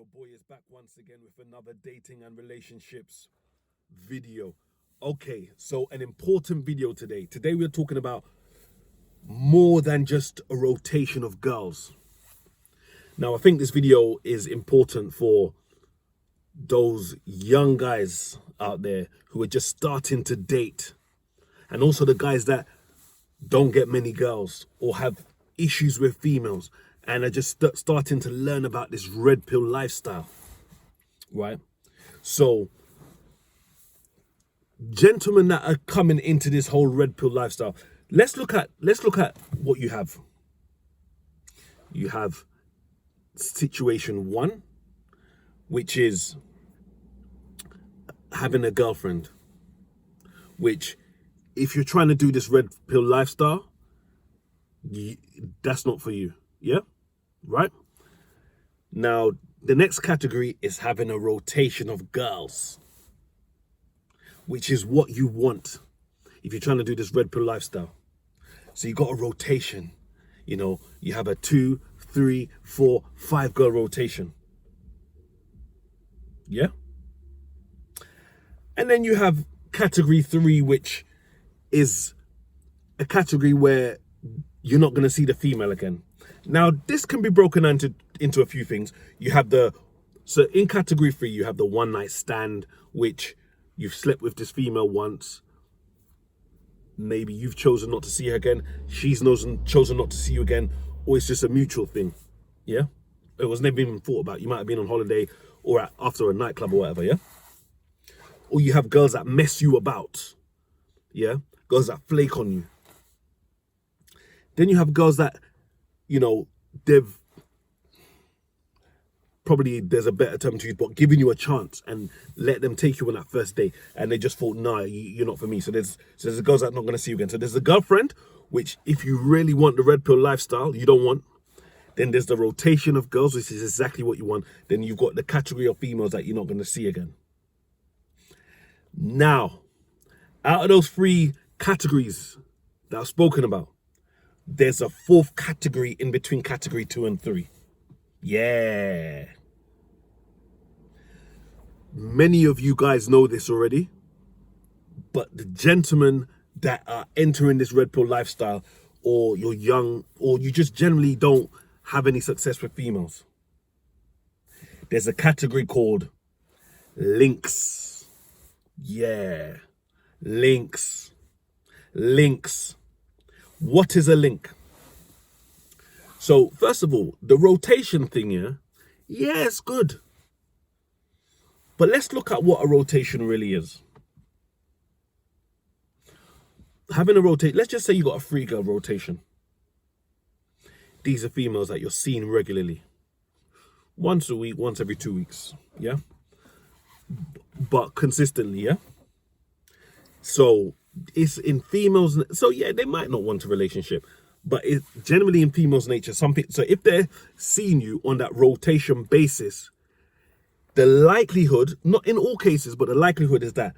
Your boy is back once again with another dating and relationships video. Okay, so an important video today. Today we're talking about more than just a rotation of girls. Now, I think this video is important for those young guys out there who are just starting to date, and also the guys that don't get many girls or have issues with females and are just starting to learn about this red pill lifestyle, right? So, gentlemen that are coming into this whole red pill lifestyle, let's look at what you have. You have situation one, which is having a girlfriend, which if you're trying to do this red pill lifestyle, that's not for you. Yeah, right? Now, the next category is having a rotation of girls, which is what you want if you're trying to do this red pill lifestyle. So you got a rotation, you have a 2, 3, 4, 5 girl rotation. Yeah? And then you have category 3, which is a category where you're not going to see the female again. Now, this can be broken into a few things. You have so in category 3, you have the one night stand, which you've slept with this female once. Maybe you've chosen not to see her again. She's chosen not to see you again, or it's just a mutual thing. Yeah? It was never even thought about. You might have been on holiday or after a nightclub or whatever, yeah? Or you have girls that mess you about. Yeah? Girls that flake on you. Then you have girls that, they've probably, there's a better term to use, but giving you a chance and let them take you on that first date, and they just thought, nah, you're not for me. So there's the girls that are not going to see you again. So there's the girlfriend, which if you really want the red pill lifestyle, you don't want. Then there's the rotation of girls, which is exactly what you want. Then you've got the category of females that you're not going to see again. Now, out of those 3 categories that I've spoken about, there's a 4th category in between category 2 and 3. Yeah. Many of you guys know this already, but the gentlemen that are entering this red pill lifestyle, or you're young, or you just generally don't have any success with females, there's a category called links. Yeah. Links. What is a link? So, first of all, the rotation thing here, yeah, it's good. But let's look at what a rotation really is. Having a rotation, let's just say you got a 3-girl rotation. These are females that you're seeing regularly. Once a week, once every 2 weeks, yeah? But consistently, yeah? So, it's in females, so yeah, they might not want a relationship, but it's generally in females' nature. Some people, so if they're seeing you on that rotation basis, the likelihood, not in all cases, but the likelihood is that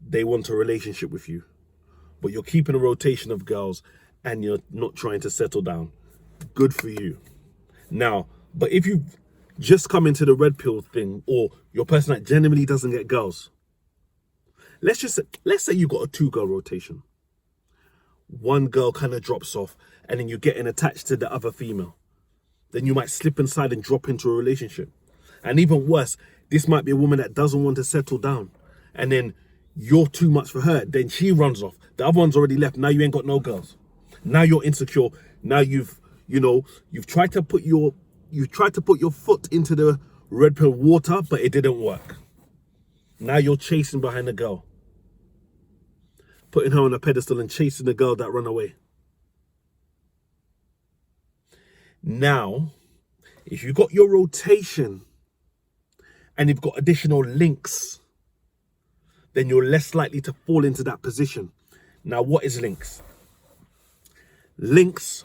they want a relationship with you. But you're keeping a rotation of girls and you're not trying to settle down. Good for you. Now, but if you've just come into the red pill thing, or you're a person that genuinely doesn't get girls, let's say you got a 2-girl rotation. One girl kind of drops off, and then you're getting attached to the other female. Then you might slip inside and drop into a relationship. And even worse, this might be a woman that doesn't want to settle down, and then you're too much for her. Then she runs off. The other one's already left. Now you ain't got no girls. Now you're insecure. Now you've tried to put your foot into the red pill water, but it didn't work. Now you're chasing behind the girl, putting her on a pedestal and chasing the girl that ran away. Now, if you've got your rotation and you've got additional links, then you're less likely to fall into that position. Now, what is links? Links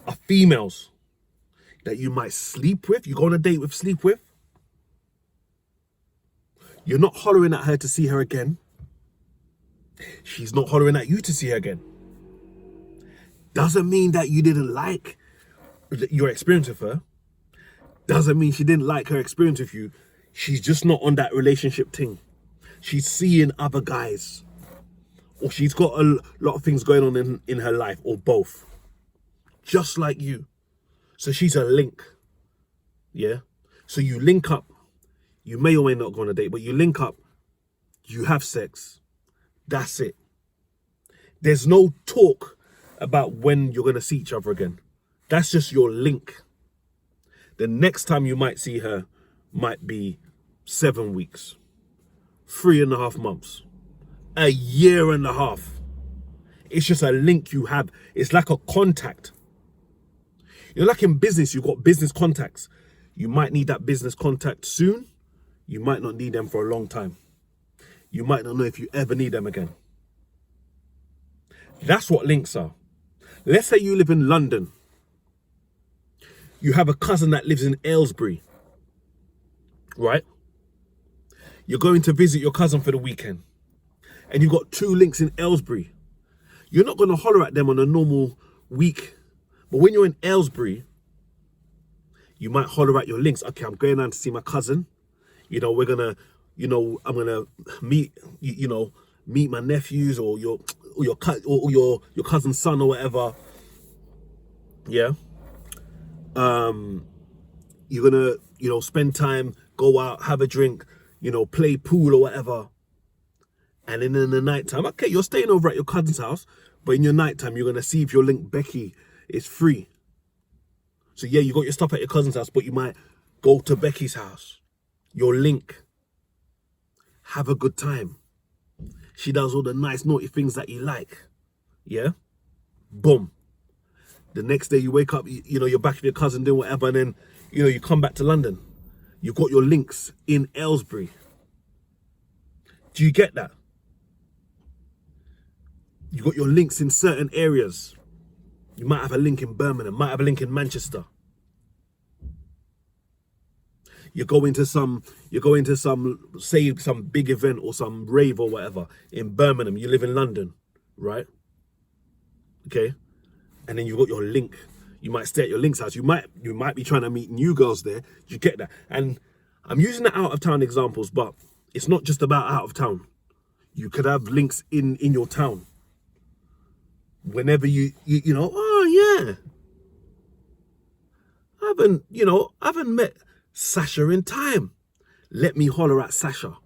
are females that you might sleep with, you go on a date with, sleep with. You're not hollering at her to see her again. She's not hollering at you to see her again. Doesn't mean that you didn't like your experience with her. Doesn't mean she didn't like her experience with you. She's just not on that relationship thing. She's seeing other guys, or she's got a lot of things going on in her life, or both. Just like you. So she's a link. Yeah? So you link up. You may or may not go on a date, but you link up. You have sex. That's it. There's no talk about when you're going to see each other again. That's just your link. The next time you might see her might be 7 weeks, 3.5 months, a year and a half. It's just a link you have. It's like a contact. You know, like in business, you've got business contacts. You might need that business contact soon. You might not need them for a long time. You might not know if you ever need them again. That's what links are. Let's say you live in London. You have a cousin that lives in Aylesbury, right? You're going to visit your cousin for the weekend, and you've got 2 links in Aylesbury. You're not going to holler at them on a normal week, but when you're in Aylesbury, you might holler at your links. Okay, I'm going down to see my cousin. You know, we're gonna, you know, I'm gonna meet, you know, meet my nephews or your cousin's son or whatever. Yeah. You're gonna, you know, spend time, go out, have a drink, you know, play pool or whatever. And then in the nighttime, okay, you're staying over at your cousin's house, but in your nighttime, you're gonna see if your link Becky is free. So yeah, you got your stuff at your cousin's house, but you might go to Becky's house. Your link. Have a good time. She does all the nice, naughty things that you like. Yeah? Boom. The next day you wake up, you know, you're back with your cousin doing whatever, and then, you know, you come back to London. You've got your links in Aylesbury. Do you get that? You got your links in certain areas. You might have a link in Birmingham, might have a link in Manchester. You go into some, say some big event or some rave or whatever in Birmingham. You live in London, right? Okay. And then you've got your link. You might stay at your link's house. You might be trying to meet new girls there. You get that? And I'm using the out of town examples, but it's not just about out of town. You could have links in your town. Whenever you know, oh yeah. I haven't met Sasha in time. Let me holler at Sasha.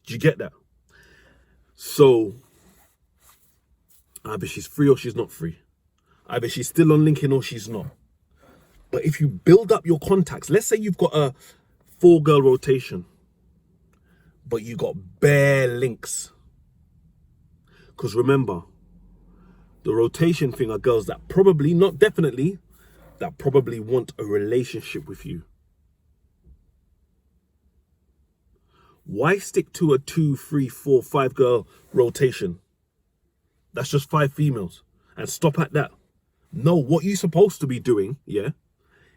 Do you get that? So either she's free or she's not free. Either she's still on LinkedIn or she's not. But if you build up your contacts, let's say you've got a 4-girl rotation, but you got bare links. Because remember, the rotation thing are girls that probably, not definitely, that probably want a relationship with you. Why stick to a 2, 3, 4, 5-girl rotation? That's just 5 females. And stop at that. No, what you're supposed to be doing, yeah,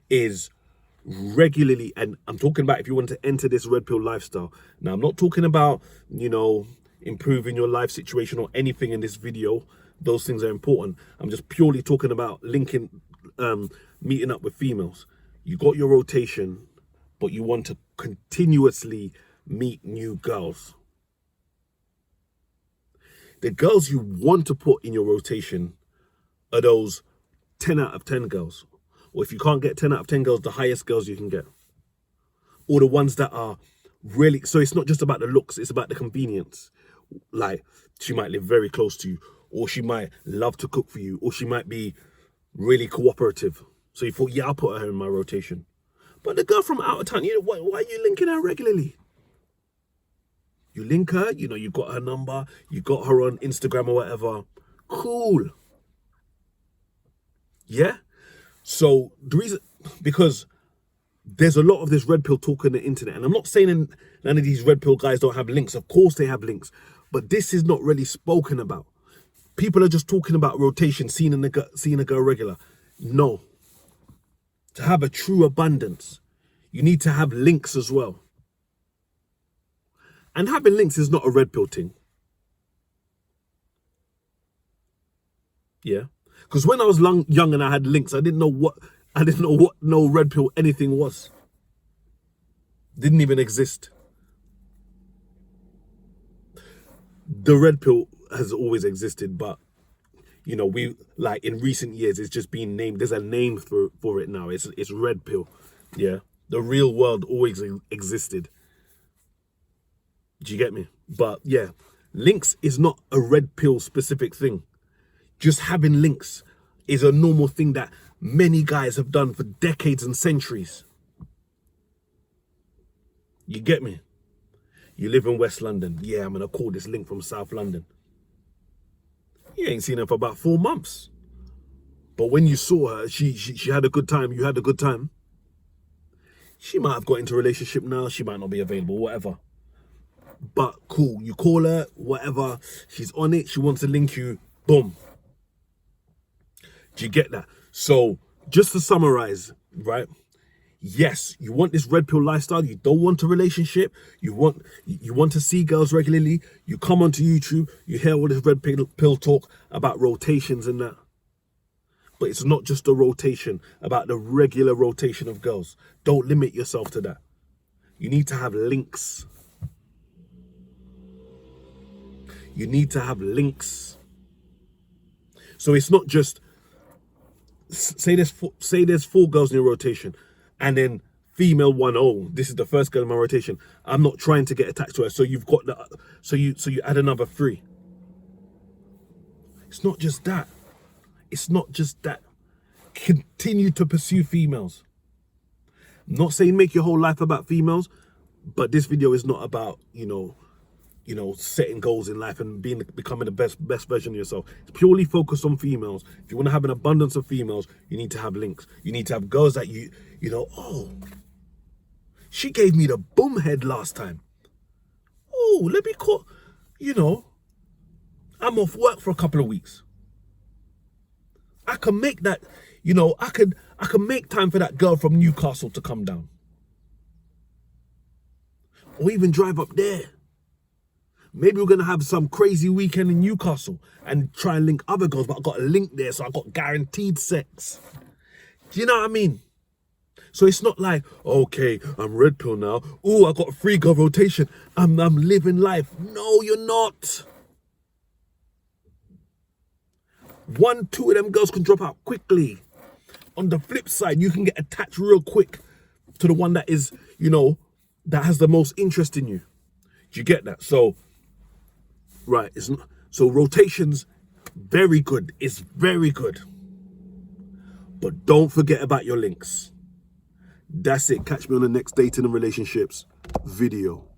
is regularly, and I'm talking about if you want to enter this red pill lifestyle. Now, I'm not talking about, you know, improving your life situation or anything in this video. Those things are important. I'm just purely talking about linking, meeting up with females. You got your rotation, but you want to continuously meet new girls. The girls you want to put in your rotation are those 10 out of 10 girls. Or if you can't get 10 out of 10 girls, the highest girls you can get. Or the ones that are really, so it's not just about the looks, it's about the convenience. Like, she might live very close to you, or she might love to cook for you, or she might be really cooperative. So you thought, yeah, I'll put her in my rotation. But the girl from out of town, you know, why are you linking her regularly? You link her, you know, you got her number, you got her on Instagram or whatever. Cool. Yeah? So the reason, because there's a lot of this red pill talk on the internet, and I'm not saying none of these red pill guys don't have links. Of course they have links, but this is not really spoken about. People are just talking about rotation, seeing a girl regular. No. To have a true abundance, you need to have links as well. And having links is not a red pill thing. Yeah. Because when I was young and I had links, I didn't know what I didn't know what no red pill anything was. Didn't even exist. The red pill has always existed, but you know, we like in recent years it's just been named. There's a name for it now. It's red pill. Yeah. The real world always existed. Do you get me? But yeah, links is not a red pill specific thing. Just having links is a normal thing that many guys have done for decades and centuries. You get me? You live in West London. Yeah, I'm going to call this link from South London. You ain't seen her for about 4 months. But when you saw her, she had a good time. You had a good time. She might have got into a relationship now. She might not be available, whatever. But cool, you call her, whatever. She's on it. She wants to link you. Boom. Do you get that? So just to summarize, right? Yes, you want this red pill lifestyle. You don't want a relationship. You want to see girls regularly. You come onto YouTube. You hear all this red pill talk about rotations and that. But it's not just a rotation, about the regular rotation of girls. Don't limit yourself to that. You need to have links. You need to have links. So it's not just, say there's 4 girls in your rotation, and then female 1, oh, this is the first girl in my rotation. I'm not trying to get attached to her. So you've got the, so you add another 3. It's not just that. It's not just that. Continue to pursue females. I'm not saying make your whole life about females, but this video is not about, you know, setting goals in life and becoming the best version of yourself. It's purely focused on females. If you want to have an abundance of females, you need to have links. You need to have girls that you know, oh, she gave me the boom head last time. Oh, let me call, you know, I'm off work for a couple of weeks. I can make that, you know, I can make time for that girl from Newcastle to come down. Or even drive up there. Maybe we're going to have some crazy weekend in Newcastle and try and link other girls, but I've got a link there, so I've got guaranteed sex. Do you know what I mean? So it's not like, okay, I'm red pill now. Oh, I got a 3 girl rotation. I'm living life. No, you're not. 1, 2 of them girls can drop out quickly. On the flip side, you can get attached real quick to the one that is, you know, that has the most interest in you. Do you get that? So, right, it's not, so rotations, very good. It's very good. But don't forget about your links. That's it. Catch me on the next Dating and Relationships video.